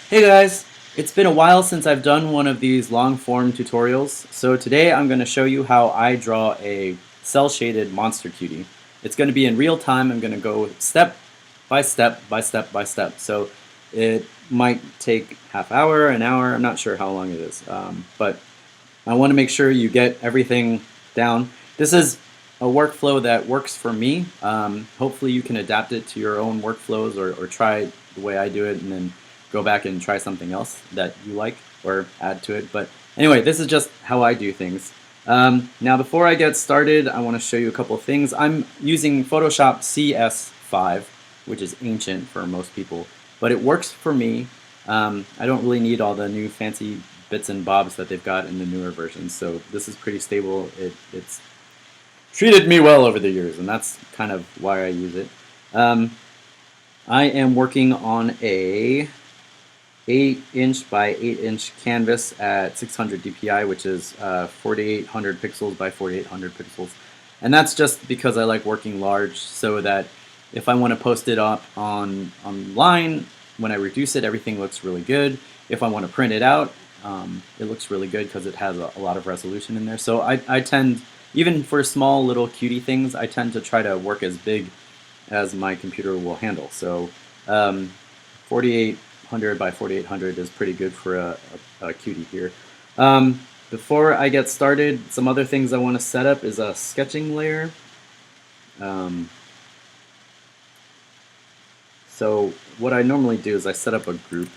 Hey guys, it's been a while since I've done one of these long form tutorials, so today I'm going to show you how I draw a cell shaded monster cutie. It's going to be in real time. I'm going to go step by step by step by step. So it might take half hour, an hour, I'm not sure how long it is, but I want to make sure you get everything down. This is a workflow that works for me. Hopefully you can adapt it to your own workflows or try the way I do it and then go back and try something else that you like or add to it. But anyway, this is just how I do things. Now before I get started, I want to show you a couple of things. I'm using Photoshop CS5, which is ancient for most people, but it works for me. I don't really need all the new fancy bits and bobs that they've got in the newer versions, so this is pretty stable. It's treated me well over the years, and that's kind of why I use it. I am working on a 8-inch by 8-inch canvas at 600 dpi, which is 4800 pixels by 4800 pixels. And that's just because I like working large, so that if I want to post it up online, when I reduce it, everything looks really good. If I want to print it out, it looks really good because it has a lot of resolution in there. So I tend, even for small little cutie things, I tend to try to work as big as my computer will handle. So 4800 by 4800 is pretty good for a cutie here. Before I get started, some other things I want to set up is a sketching layer. So what I normally do is I set up a group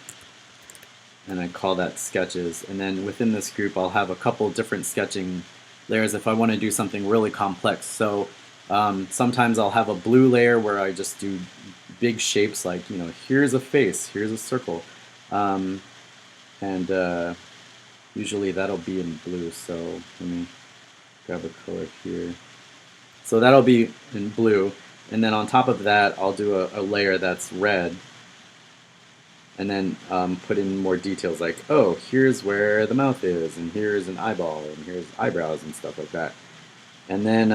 and I call that sketches, and then within this group I'll have a couple different sketching layers if I want to do something really complex. So sometimes I'll have a blue layer where I just do big shapes, like, you know, here's a face, here's a circle, and usually that'll be in blue. So let me grab a color here. So that'll be in blue, and then on top of that I'll do a layer that's red, and then put in more details, like, oh, here's where the mouth is, and here's an eyeball, and here's eyebrows and stuff like that. And then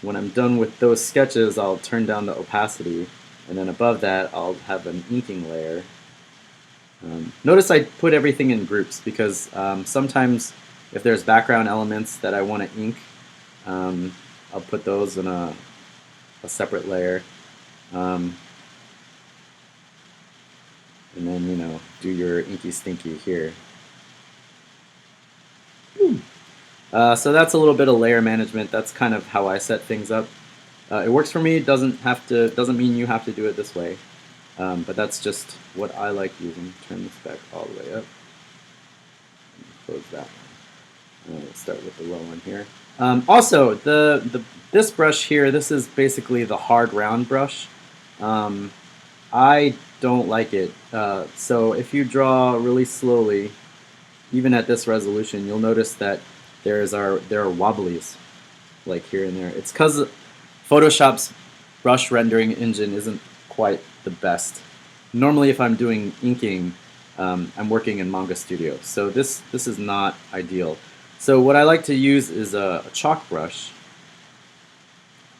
when I'm done with those sketches, I'll turn down the opacity, and then above that I'll have an inking layer. Notice I put everything in groups because sometimes if there's background elements that I want to ink, I'll put those in a separate layer. And then, you know, do your inky stinky here. So that's a little bit of layer management. That's kind of how I set things up. It works for me. Doesn't mean you have to do it this way. But that's just what I like using. Turn this back all the way up. Close that one. Let's start with the low one here. Also, this brush here, this is basically the hard round brush. I don't like it. So if you draw really slowly, even at this resolution, you'll notice that there are wobblies, like here and there. It's because Photoshop's brush rendering engine isn't quite the best. Normally, if I'm doing inking, I'm working in Manga Studio, so this is not ideal. So what I like to use is a chalk brush,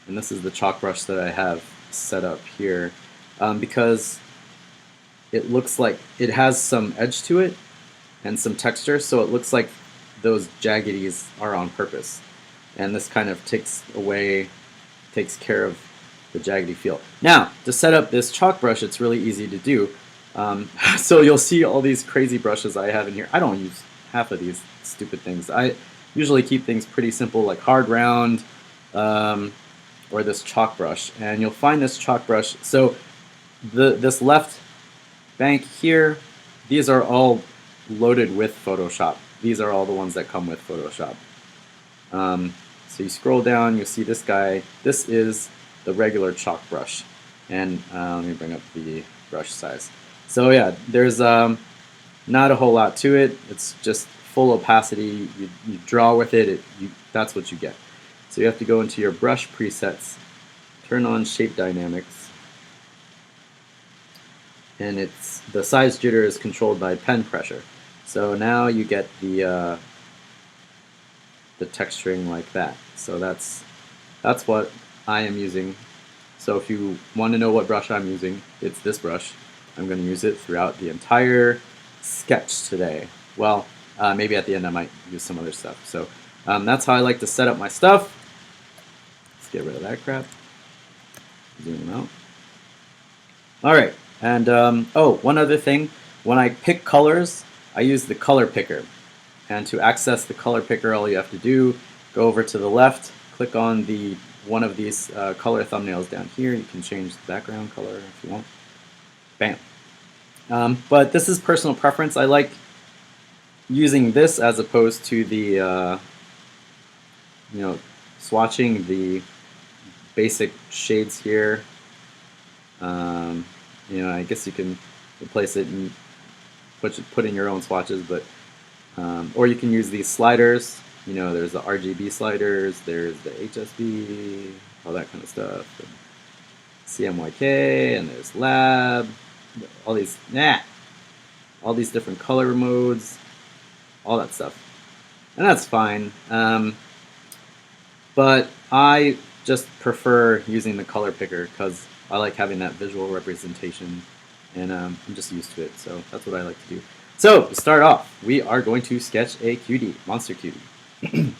and this is the chalk brush that I have set up here, because it looks like it has some edge to it and some texture, so it looks like those jaggedies are on purpose, and this kind of takes care of the jaggedy feel. Now, to set up this chalk brush, it's really easy to do. So you'll see all these crazy brushes I have in here. I don't use half of these stupid things. I usually keep things pretty simple, like hard round, or this chalk brush. And you'll find this chalk brush. So this left bank here, these are all loaded with Photoshop. These are all the ones that come with Photoshop. So you scroll down, you'll see this guy. This is the regular chalk brush. And let me bring up the brush size. So yeah, there's not a whole lot to it. It's just full opacity. You draw with it, that's what you get. So you have to go into your brush presets, turn on shape dynamics, and the size jitter is controlled by pen pressure. So now you get the texturing like that. So that's what I am using. So if you want to know what brush I'm using, it's this brush. I'm going to use it throughout the entire sketch today. Well, maybe at the end I might use some other stuff. So that's how I like to set up my stuff. Let's get rid of that crap. Zoom them out. All right, and oh, one other thing. When I pick colors, I use the color picker. And to access the color picker, all you have to do, go over to the left, click on the one of these color thumbnails down here. You can change the background color if you want. Bam. But this is personal preference. I like using this as opposed to the, swatching the basic shades here. I guess you can replace it and put in your own swatches, but or you can use these sliders. There's the RGB sliders, there's the HSB, all that kind of stuff. And CMYK, and there's Lab, all these different color modes, all that stuff, and that's fine. But I just prefer using the color picker because I like having that visual representation, and I'm just used to it, so that's what I like to do. So, to start off, we are going to sketch a cutie, monster cutie. And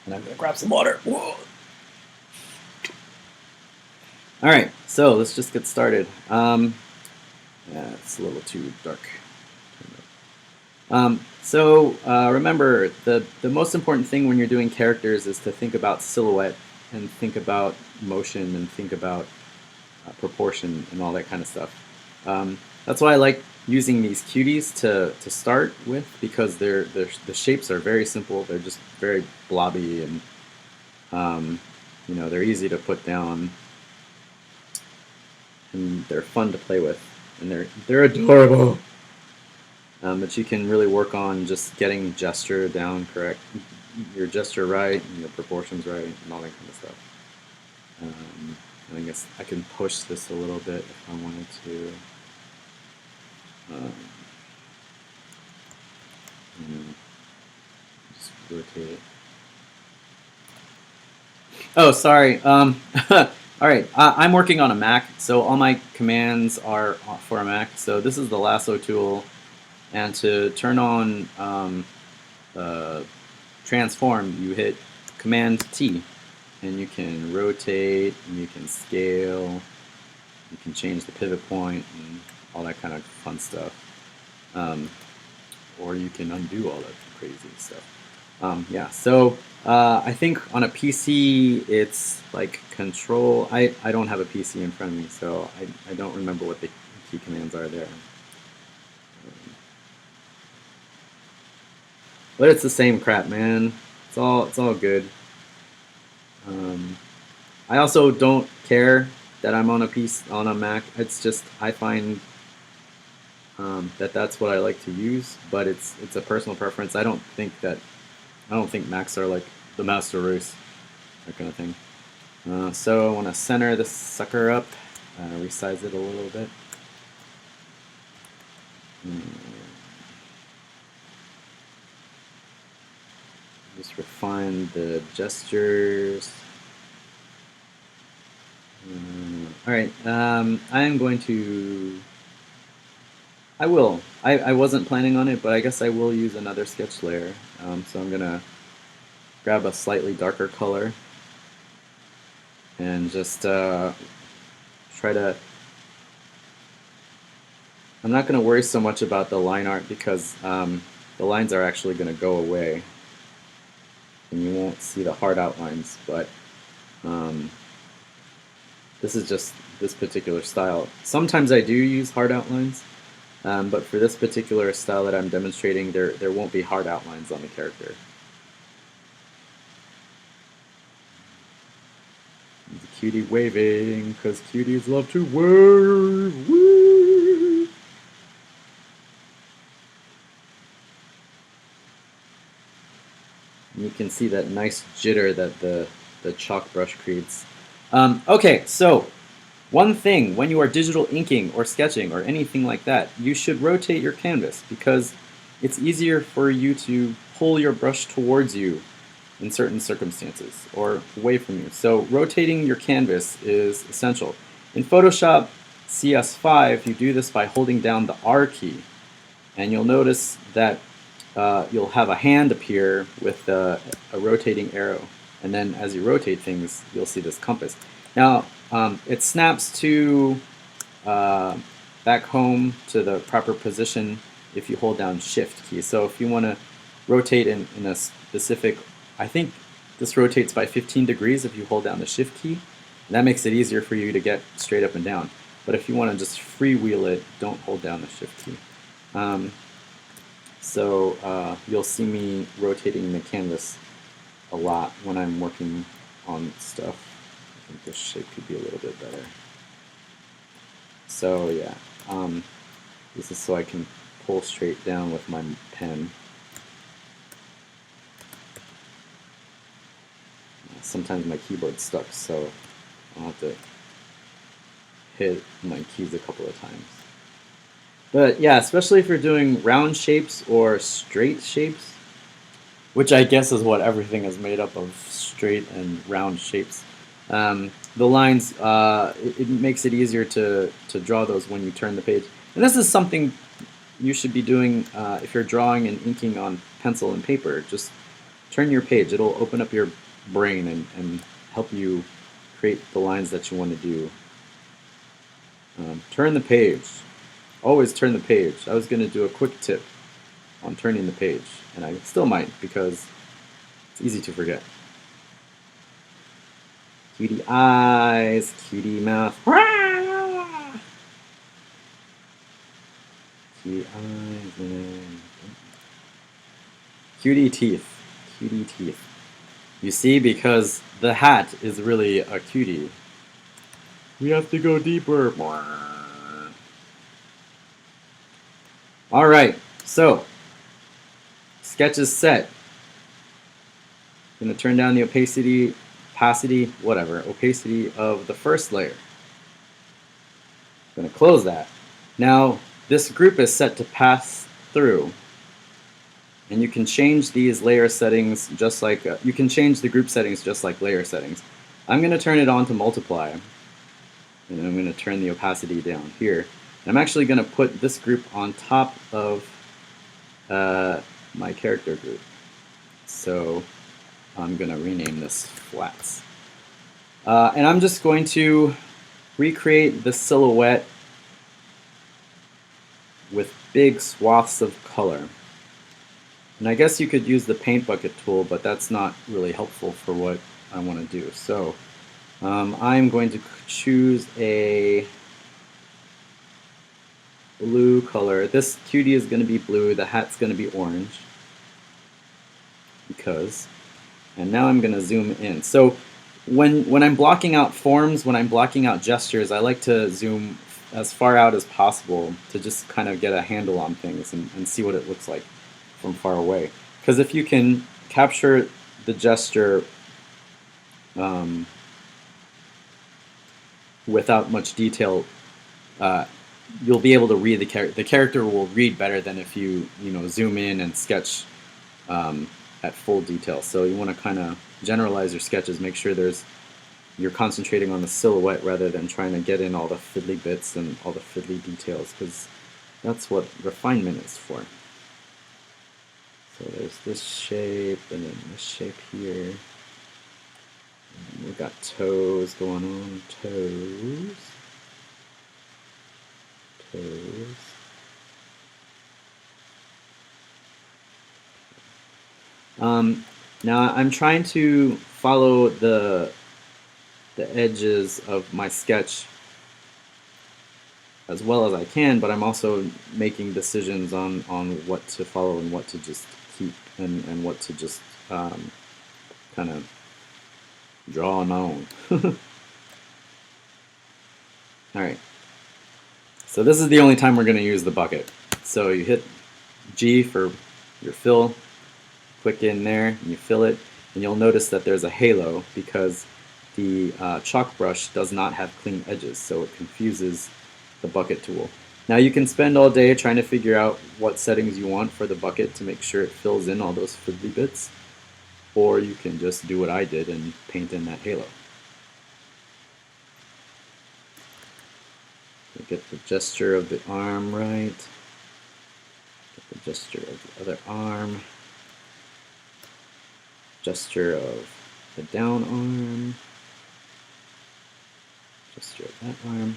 I'm going to grab some water. Whoa. Alright, so let's just get started. It's a little too dark. Remember, the most important thing when you're doing characters is to think about silhouette, and think about motion, and think about proportion, and all that kind of stuff. That's why I like using these cuties to start with, because the shapes are very simple. They're just very blobby, and they're easy to put down, and they're fun to play with, and they're adorable. But you can really work on just getting gesture down correct, your gesture right, and your proportions right, and all that kind of stuff. And I guess I can push this a little bit if I wanted to. Just rotate it. Oh, sorry. All right, I'm working on a Mac, so all my commands are for a Mac. So this is the lasso tool, and to turn on transform, you hit Command T, and you can rotate, and you can scale, you can change the pivot point, and all that kind of fun stuff. Or you can undo all that crazy stuff. So I think on a PC it's like Control. I don't have a PC in front of me, so I don't remember what the key commands are there. But it's the same crap, man. It's all good. I also don't care that I'm on a Mac. It's just I find that's what I like to use, but it's a personal preference. I don't think Macs are like the master race, that kind of thing. So I want to center this sucker up, resize it a little bit. Just refine the gestures. Alright, I'm going to... I wasn't planning on it, but I guess I will use another sketch layer. So I'm going to grab a slightly darker color and just try to... I'm not going to worry so much about the line art because the lines are actually going to go away, and you won't see the hard outlines, but this is just this particular style. Sometimes I do use hard outlines, but for this particular style that I'm demonstrating, there won't be hard outlines on the character. The cutie waving, because cuties love to wave. Woo! You can see that nice jitter that the chalk brush creates. Okay, so one thing, when you are digital inking or sketching or anything like that, you should rotate your canvas because it's easier for you to pull your brush towards you in certain circumstances or away from you. So rotating your canvas is essential. In Photoshop, CS5, you do this by holding down the R key. And you'll notice that you'll have a hand appear with a rotating arrow. And then as you rotate things, you'll see this compass. Now, it snaps to back home to the proper position if you hold down Shift key. So if you want to rotate in a specific, I think this rotates by 15 degrees if you hold down the Shift key. And that makes it easier for you to get straight up and down. But if you want to just freewheel it, don't hold down the Shift key. So you'll see me rotating the canvas a lot when I'm working on stuff. I think this shape could be a little bit better. So yeah, this is so I can pull straight down with my pen. Sometimes my keyboard's stuck, so I'll have to hit my keys a couple of times. But yeah, especially if you're doing round shapes or straight shapes, which I guess is what everything is made up of, straight and round shapes. The lines, it makes it easier to draw those when you turn the page. And this is something you should be doing if you're drawing and inking on pencil and paper. Just turn your page. It'll open up your brain and help you create the lines that you want to do. Turn the page. Always turn the page. I was going to do a quick tip on turning the page, and I still might because it's easy to forget. Cutie eyes, cutie mouth. Cutie eyes and cutie teeth. Cutie teeth. You see, because the hat is really a cutie. We have to go deeper. Alright, so sketch is set. I'm going to turn down the opacity of the first layer. I'm going to close that. Now, this group is set to pass through. And you can change these layer settings just like, you can change the group settings just like layer settings. I'm going to turn it on to multiply. And I'm going to turn the opacity down here. I'm actually going to put this group on top of my character group. So I'm going to rename this flats. And I'm just going to recreate the silhouette with big swaths of color. And I guess you could use the paint bucket tool, but that's not really helpful for what I want to do. So I'm going to choose a blue color. This cutie is going to be blue, the hat's going to be orange. And now I'm going to zoom in. So when I'm blocking out forms, when I'm blocking out gestures, I like to zoom as far out as possible to just kind of get a handle on things and see what it looks like from far away. Because if you can capture the gesture without much detail, you'll be able to read the character. The character will read better than if you zoom in and sketch at full detail. So you want to kind of generalize your sketches, make sure you're concentrating on the silhouette rather than trying to get in all the fiddly bits and all the fiddly details, because that's what refinement is for. So there's this shape and then this shape here. And we've got toes going on, toes. Now I'm trying to follow the edges of my sketch as well as I can, but I'm also making decisions on what to follow and what to just keep and what to just kind of draw on. Alright. So this is the only time we're going to use the bucket. So you hit G for your fill, click in there, and you fill it, and you'll notice that there's a halo because the chalk brush does not have clean edges, so it confuses the bucket tool. Now you can spend all day trying to figure out what settings you want for the bucket to make sure it fills in all those fiddly bits, or you can just do what I did and paint in that halo. Get the gesture of the arm right. Get the gesture of the other arm. Gesture of the down arm. Gesture of that arm.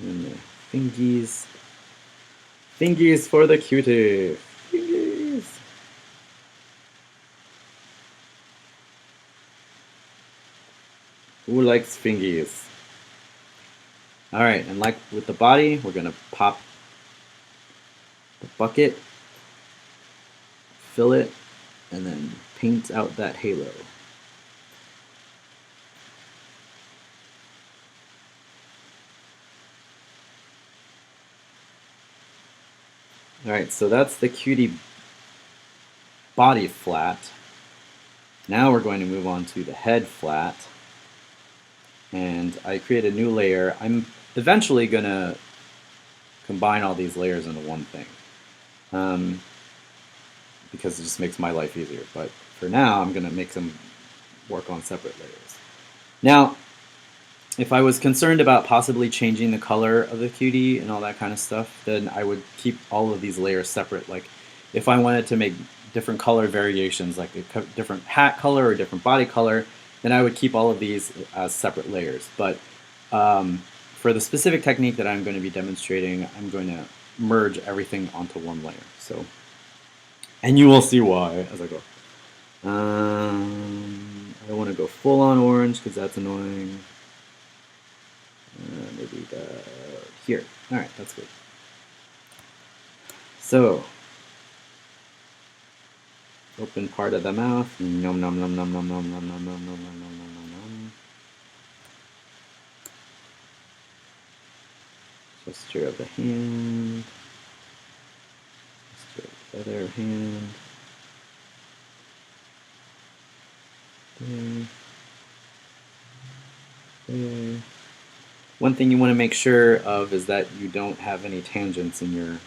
And the fingies. Fingies for the cutie. Fingies. Who likes fingies? All right, and like with the body, we're gonna pop the bucket, fill it, and then paint out that halo. All right, so that's the cutie body flat. Now we're going to move on to the head flat. And I create a new layer. I'm eventually going to combine all these layers into one thing. Because it just makes my life easier. But for now, I'm going to make them work on separate layers. Now, if I was concerned about possibly changing the color of the cutie and all that kind of stuff, then I would keep all of these layers separate. Like if I wanted to make different color variations, like a different hat color or different body color, then I would keep all of these as separate layers. But for the specific technique that I'm going to be demonstrating, I'm going to merge everything onto one layer. So, and you will see why as I go. I don't want to go full on orange because that's annoying. Maybe here. All right, that's good. So, open part of the mouth. Nom nom nom nom nom nom nom nom nom nom nom nom nom nom. Gesture of the hand. Gesture of the other hand. There. There. One thing you want to make sure of is that you don't have any tangents in your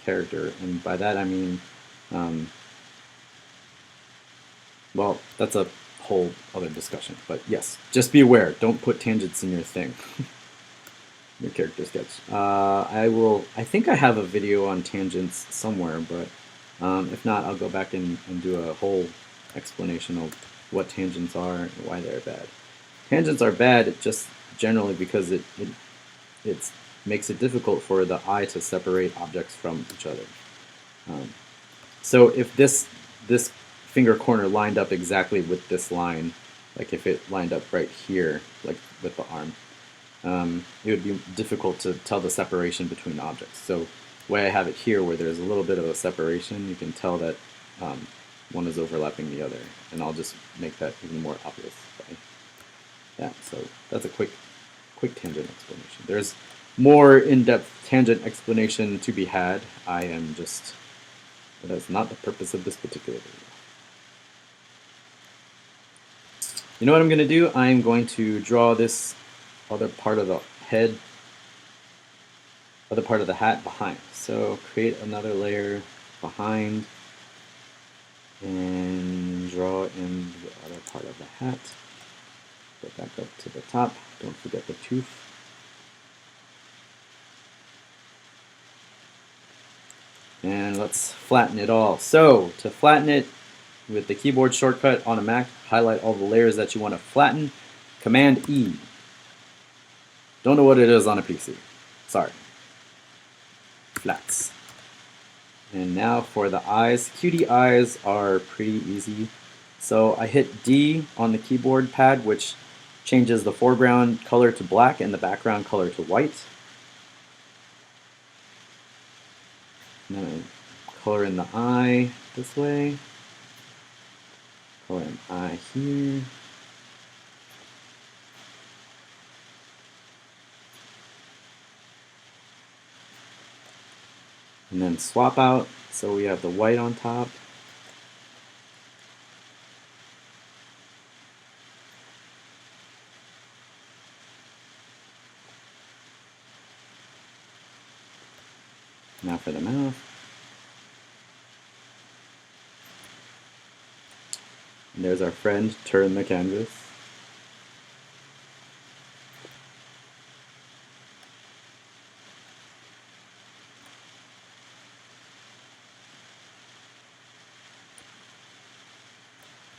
character, and by that I mean, well, that's a whole other discussion. But yes, just be aware. Don't put tangents in your thing, your character sketch. I think I have a video on tangents somewhere, but if not, I'll go back and do a whole explanation of what tangents are and why they're bad. Tangents are bad just generally because it makes it difficult for the eye to separate objects from each other. So if this finger corner lined up exactly with this line, like if it lined up right here, like with the arm, it would be difficult to tell the separation between objects. So the way I have it here, where there's a little bit of a separation, you can tell that one is overlapping the other, and I'll just make that even more obvious by that. So that's a quick tangent explanation. There's more in-depth tangent explanation to be had. That's not the purpose of this particular video. You know what I'm going to do? I'm going to draw this other part of the head, other part of the hat behind. So create another layer behind and draw in the other part of the hat. Go back up to the top. Don't forget the tooth. And let's flatten it all. So to flatten it with the keyboard shortcut on a Mac, highlight all the layers that you want to flatten. Command E. Don't know what it is on a PC. Sorry. Flats. And now for the eyes. Cutie eyes are pretty easy. So I hit D on the keyboard pad, which changes the foreground color to black and the background color to white. And then I color in the eye this way. Color in the eye here. And then swap out, so we have the white on top. Now for the mouth. And there's our friend, turn the canvas.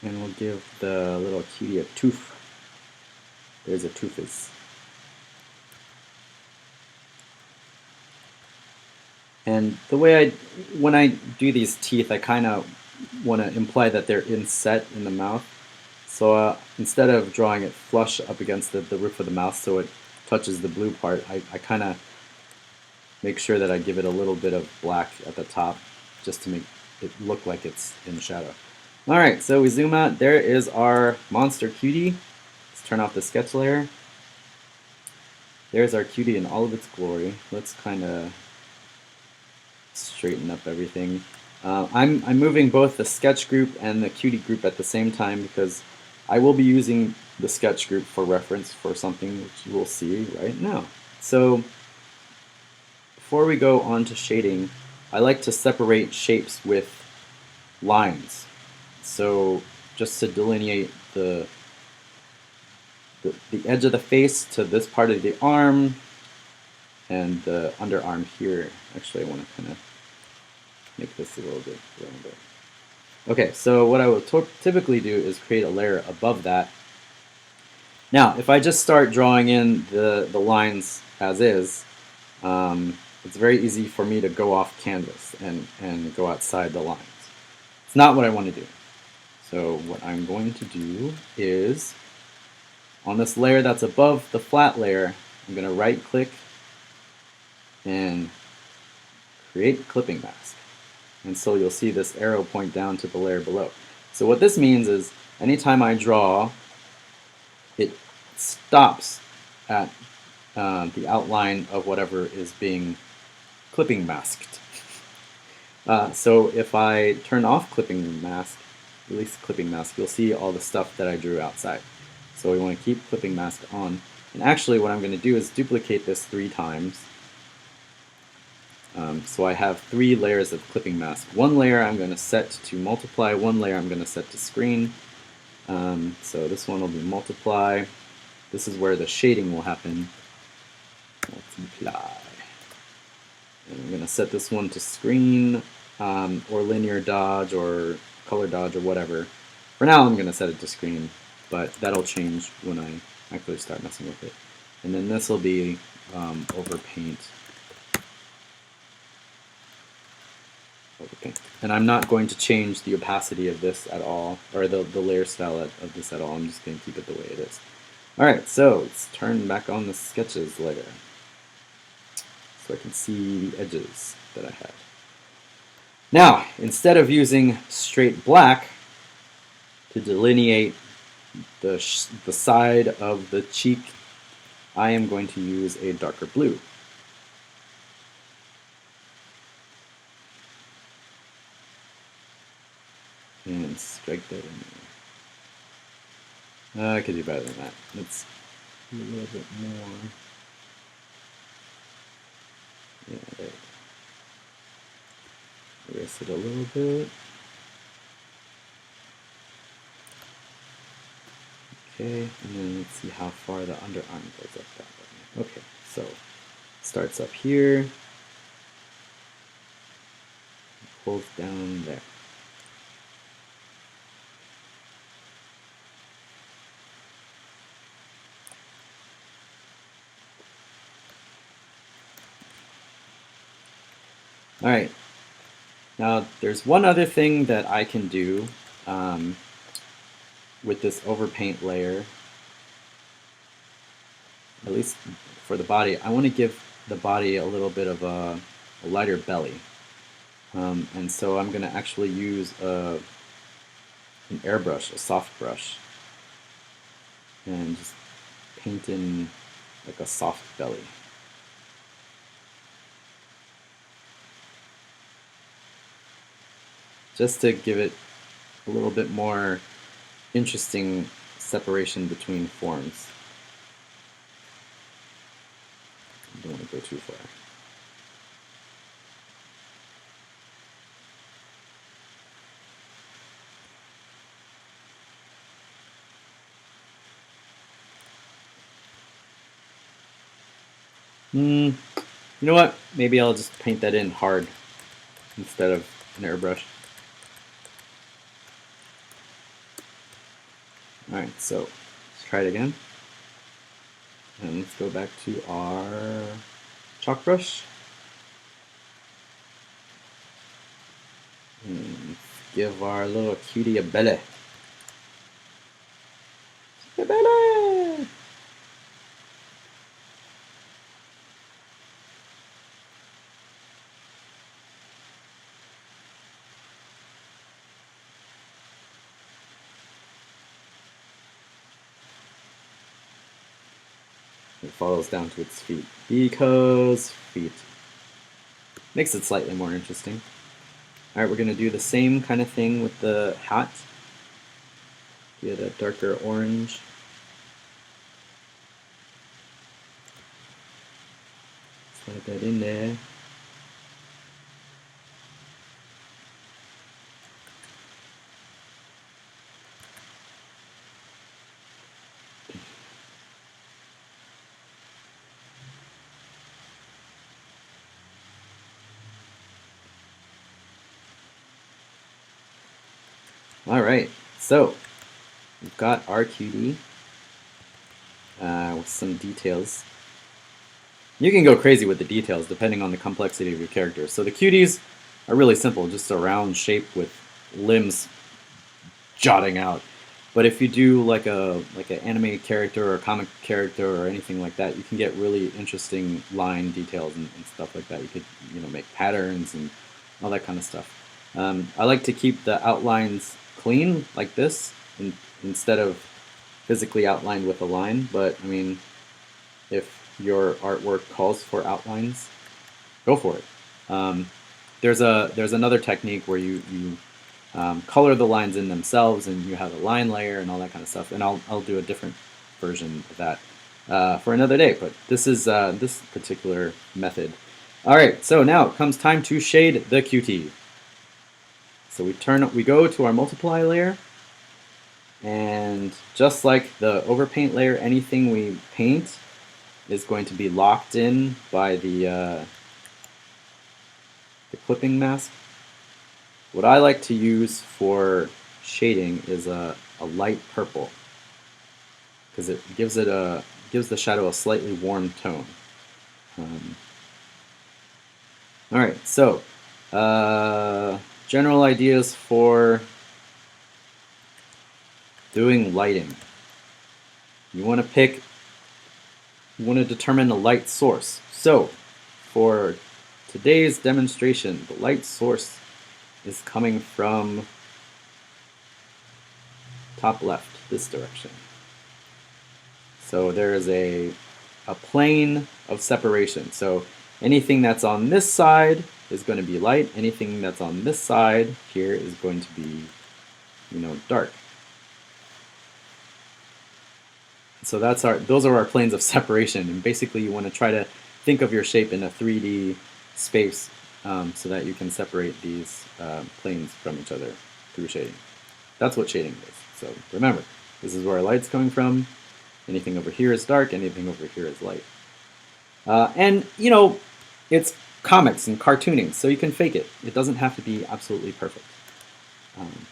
And we'll give the little cutie a tooth. There's a toothus. And the way when I do these teeth, I kind of want to imply that they're inset in the mouth. So instead of drawing it flush up against the roof of the mouth so it touches the blue part, I kind of make sure that I give it a little bit of black at the top just to make it look like it's in shadow. Alright, so we zoom out. There is our monster cutie. Let's turn off the sketch layer. There's our cutie in all of its glory. Let's kind of straighten up everything. I'm moving both the sketch group and the cutie group at the same time because I will be using the sketch group for reference for something which you will see right now. So before we go on to shading, I like to separate shapes with lines. So just to delineate the edge of the face to this part of the arm and the underarm here. Actually, I want to kind of make this a little bit rounder. Okay, so what I will typically do is create a layer above that. Now, if I just start drawing in the lines as is, it's very easy for me to go off canvas and go outside the lines. It's not what I want to do. So what I'm going to do is, on this layer that's above the flat layer, I'm going to right click and create clipping mask. And so you'll see this arrow point down to the layer below. So what this means is anytime I draw, it stops at the outline of whatever is being clipping masked. So if I turn off clipping mask, release clipping mask, you'll see all the stuff that I drew outside. So we want to keep clipping mask on. And actually what I'm going to do is duplicate this 3 times. So I have 3 layers of clipping mask. One layer I'm going to set to multiply, one layer I'm going to set to screen. So this one will be multiply. This is where the shading will happen. Multiply. And I'm going to set this one to screen, or linear dodge, or color dodge, or whatever. For now I'm going to set it to screen, but that'll change when I actually start messing with it. And then this will be overpaint. And I'm not going to change the opacity of this at all, or the layer style of this at all. I'm just going to keep it the way it is. Alright, so let's turn back on the sketches layer so I can see the edges that I had. Now, instead of using straight black to delineate the side of the cheek, I am going to use a darker blue. And strike that in there. I could do better than that. Let's do a little bit more. Yeah, there. Erase it a little bit. Okay, and then let's see how far the underarm goes up that way. Okay, so starts up here, pulls down there. Alright, now there's one other thing that I can do with this overpaint layer, at least for the body. I want to give the body a little bit of a lighter belly. And so I'm going to actually use an airbrush, a soft brush, and just paint in like a soft belly. Just to give it a little bit more interesting separation between forms. I don't want to go too far. You know what? Maybe I'll just paint that in hard instead of an airbrush. Alright, so let's try it again. And let's go back to our chalk brush. And give our little cutie a belly. A belly! It follows down to its feet because feet. Makes it slightly more interesting. Alright, we're going to do the same kind of thing with the hat. Get a darker orange. Slide that in there. Alright, so we've got our cutie with some details. You can go crazy with the details depending on the complexity of your character. So the cuties are really simple, just a round shape with limbs jutting out. But if you do like an anime character or a comic character or anything like that, you can get really interesting line details and stuff like that. You could make patterns and all that kind of stuff. I like to keep the outlines clean like this instead of physically outlined with a line. But I mean, if your artwork calls for outlines, go for it. There's another technique where you color the lines in themselves, and you have a line layer and all that kind of stuff. And I'll do a different version of that for another day. But this is this particular method. All right, so now it comes time to shade the cutie. So we go to our multiply layer, and just like the overpaint layer, anything we paint is going to be locked in by the clipping mask. What I like to use for shading is a light purple, because it gives the shadow a slightly warm tone. All right, so general ideas for doing lighting. You want to determine a light source. So for today's demonstration, the light source is coming from top left, this direction. So there is a plane of separation. So anything that's on this side is going to be light. Anything that's on this side here is going to be, dark. So those are our planes of separation. And basically, you want to try to think of your shape in a 3D space so that you can separate these planes from each other through shading. That's what shading is. So remember, this is where our light's coming from. Anything over here is dark, anything over here is light. And, it's comics and cartooning, so you can fake it. It doesn't have to be absolutely perfect.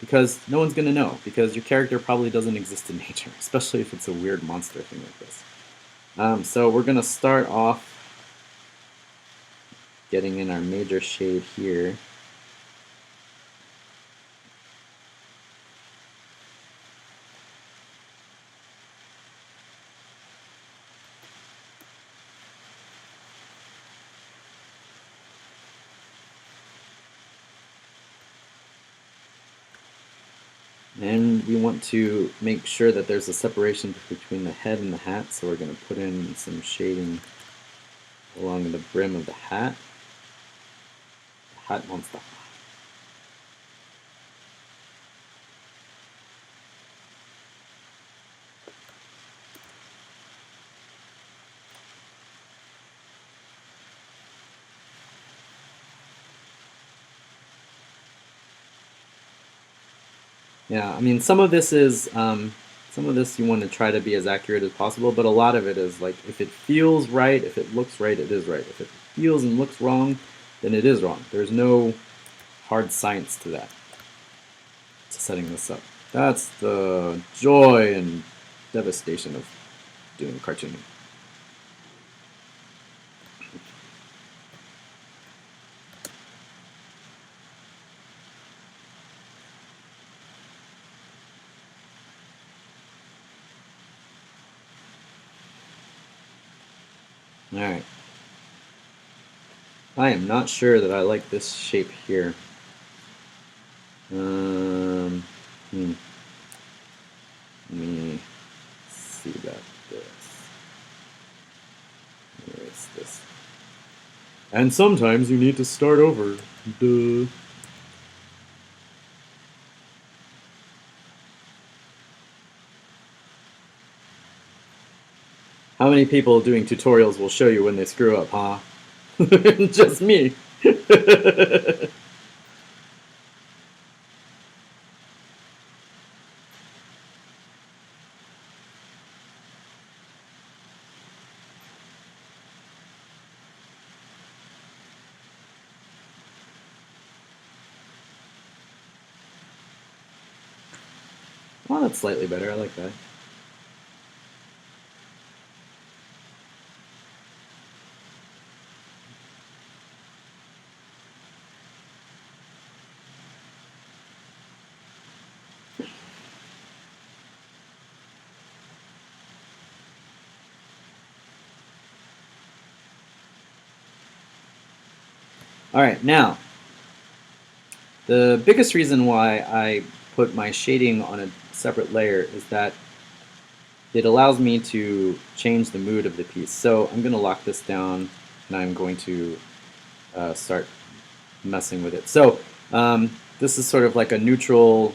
Because no one's going to know, because your character probably doesn't exist in nature, especially if it's a weird monster thing like this. So we're going to start off getting in our major shade here. And we want to make sure that there's a separation between the head and the hat, so we're going to put in some shading along the brim of the hat. The hat monster. Yeah, I mean, some of this is some of this you want to try to be as accurate as possible, but a lot of it is like if it feels right, if it looks right, it is right. If it feels and looks wrong, then it is wrong. There's no hard science to that, to setting this up. That's the joy and devastation of doing cartooning. Alright. I am not sure that I like this shape here. Let me see about this. Erase this. And sometimes you need to start over. Duh. How many people doing tutorials will show you when they screw up, huh? Just me. Well, that's slightly better. I like that. All right, now, the biggest reason why I put my shading on a separate layer is that it allows me to change the mood of the piece. So I'm going to lock this down, and I'm going to start messing with it. So this is sort of like a neutral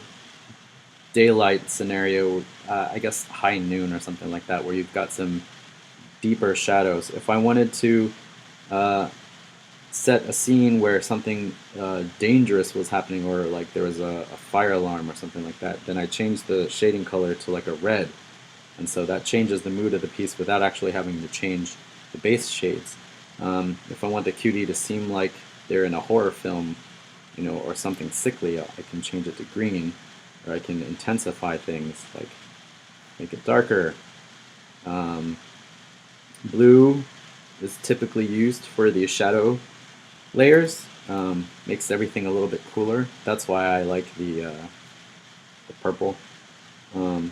daylight scenario, I guess high noon or something like that, where you've got some deeper shadows. If I wanted to set a scene where something dangerous was happening, or like there was a fire alarm or something like that, then I change the shading color to like a red, and so that changes the mood of the piece without actually having to change the base shades. If I want the cutie to seem like they're in a horror film, you know, or something sickly, I can change it to green, or I can intensify things, like make it darker. Blue is typically used for the shadow layers. Makes everything a little bit cooler. That's why I like the purple. You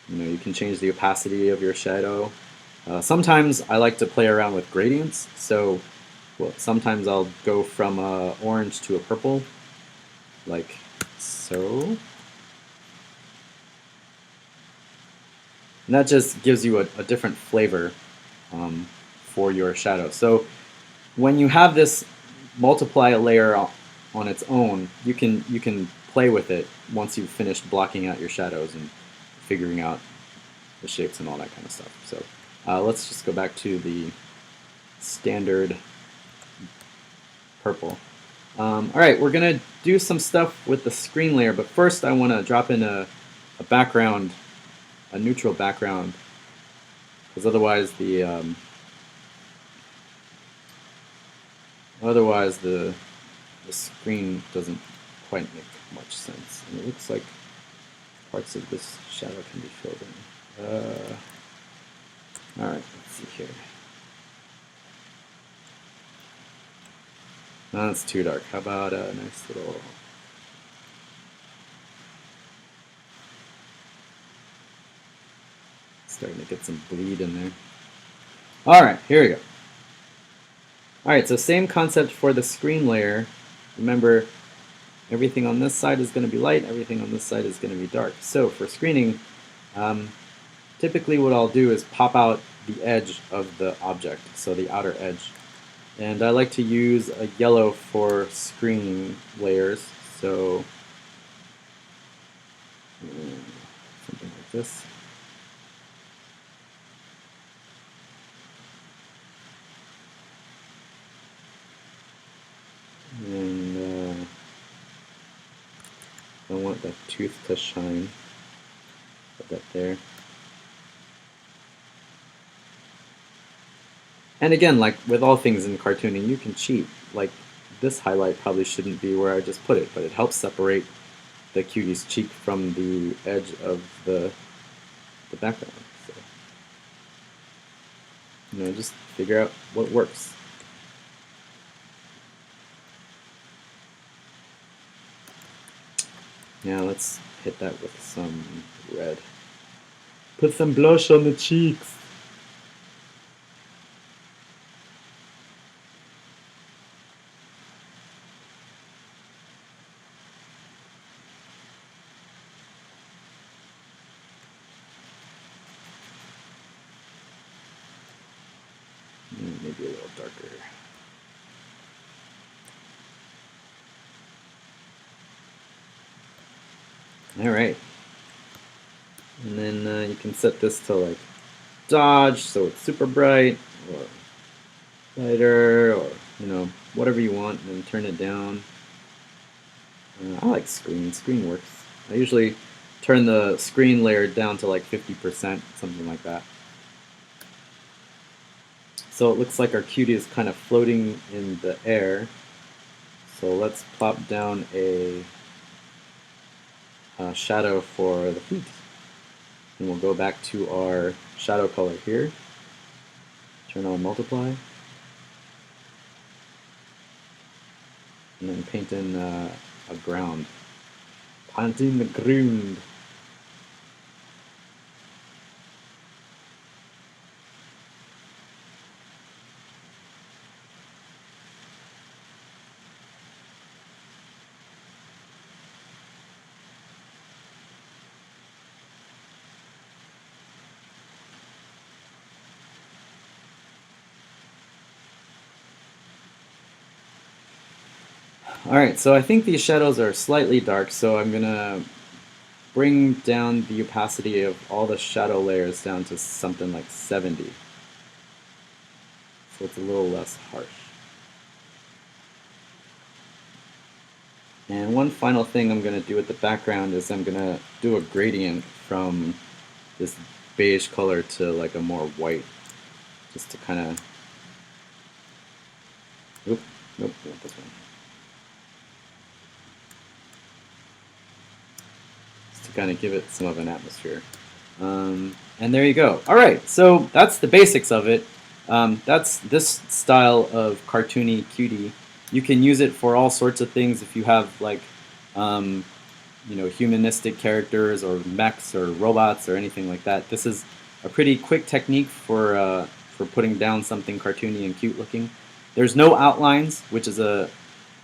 know, you can change the opacity of your shadow. Sometimes I like to play around with gradients, so sometimes I'll go from orange to a purple, like so. And that just gives you a different flavor for your shadow. So when you have this multiply layer on its own, you can play with it once you've finished blocking out your shadows and figuring out the shapes and all that kind of stuff. So let's just go back to the standard purple. All right, we're gonna do some stuff with the screen layer, but first I want to drop in a background, a neutral background, because otherwise the screen doesn't quite make much sense. And it looks like parts of this shadow can be filled in. All right, let's see here. No, that's too dark. How about a nice little... Starting to get some bleed in there. All right, here we go. All right, so same concept for the screen layer. Remember, everything on this side is going to be light, everything on this side is going to be dark. So for screening, typically what I'll do is pop out the edge of the object, so the outer edge. And I like to use a yellow for screening layers, so something like this. And I want that tooth to shine. Put that there. And again, like with all things in cartooning, you can cheat. Like this highlight probably shouldn't be where I just put it, but it helps separate the Cutie's cheek from the edge of the background. So, just figure out what works. Now let's hit that with some red. Put some blush on the cheeks. Maybe a little darker. All right. And then you can set this to like dodge, so it's super bright, or lighter, or whatever you want, and then turn it down. I like screen. Screen works. I usually turn the screen layer down to like 50%, something like that. So it looks like our cutie is kind of floating in the air. So let's plop down a shadow for the feet. And we'll go back to our shadow color here. Turn on multiply. And then paint in a ground. Paint in the ground. Alright, so I think these shadows are slightly dark, so I'm going to bring down the opacity of all the shadow layers down to something like 70. So it's a little less harsh. And one final thing I'm going to do with the background is I'm going to do a gradient from this beige color to like a more white, just to kind of, nope, not this one. Just to kind of give it some of an atmosphere. And there you go. All right, so that's the basics of it. That's this style of cartoony cutie. You can use it for all sorts of things if you have like, humanistic characters or mechs or robots or anything like that. This is a pretty quick technique for putting down something cartoony and cute looking. There's no outlines, which is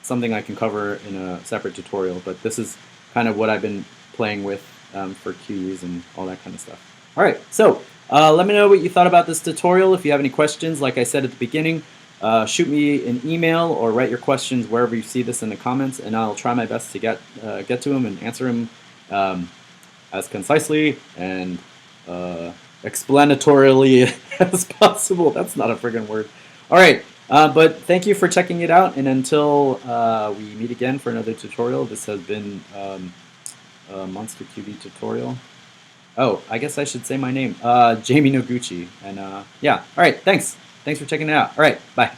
something I can cover in a separate tutorial, but this is kind of what I've been playing with for cuties and all that kind of stuff. All right, so let me know what you thought about this tutorial. If you have any questions, like I said at the beginning, shoot me an email or write your questions wherever you see this in the comments, and I'll try my best to get to them and answer them as concisely and explanatorily as possible. That's not a friggin' word. All right, but thank you for checking it out, and until we meet again for another tutorial, this has been a Monster Cutie tutorial. Oh, I guess I should say my name, Jamie Noguchi, and yeah, all right, thanks for checking it out. All right, bye.